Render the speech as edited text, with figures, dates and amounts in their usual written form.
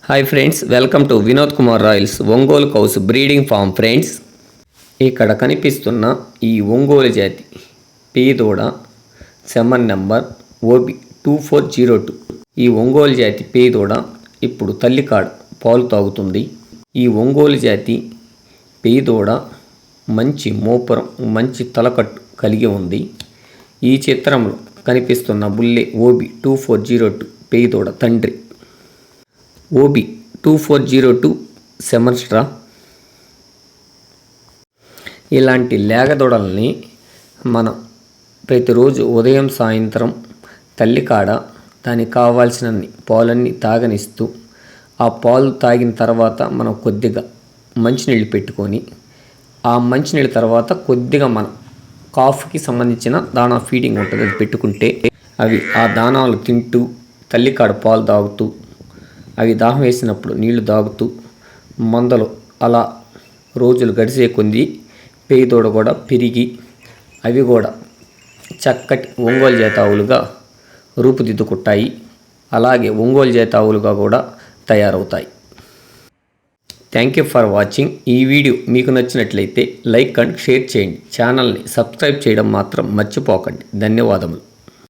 Hi friends, welcome to Vinod Kumar Royals Ongole cows breeding form. Friends, ఇక్కడ కనిపిస్తున్న ఈ ఒంగోలు జాతి పేదోడ సెమన్ నెంబర్ OB2402. ఈ ఒంగోలు జాతి పేదోడ ఇప్పుడు తల్లికాడ పాలు తాగుతుంది. ఈ ఒంగోలు జాతి పేదోడ మంచి మోపురం, మంచి తలకట్టు కలిగి ఉంది. ఈ చిత్రంలో కనిపిస్తున్న బుల్లె OB2402 పేదోడ తండ్రి. OB2402 semen straw. ఇలాంటి లేగదొడల్ని మనం ప్రతిరోజు ఉదయం సాయంత్రం తల్లికాడ దానికి కావాల్సినన్ని పాలన్నీ తాగనిస్తూ, ఆ పాలు తాగిన తర్వాత మనం కొద్దిగా మంచినీళ్ళు పెట్టుకొని, ఆ మంచినీళ్ళ తర్వాత కొద్దిగా మనం కాఫ్కి సంబంధించిన దానా ఫీడింగ్ ఉంటుంది, అది పెట్టుకుంటే అవి ఆ దానాలు తింటూ తల్లికాడ పాలు తాగుతూ, అవి దాహం వేసినప్పుడు నీళ్లు తాగుతూ మందలు అలా రోజులు గడిచే కొంది పేదోడ కూడా పెరిగి అవి కూడా చక్కటి ఒంగోలు జాతి ఆవులుగా రూపుదిద్దుకుంటాయి. అలాగే ఒంగోలు జాతి ఆవులుగా కూడా తయారవుతాయి. Thank you for watching. ఈ వీడియో మీకు నచ్చినట్లయితే లైక్ అండ్ షేర్ చేయండి. ఛానల్ని సబ్స్క్రైబ్ చేయడం మాత్రం మర్చిపోకండి. ధన్యవాదములు.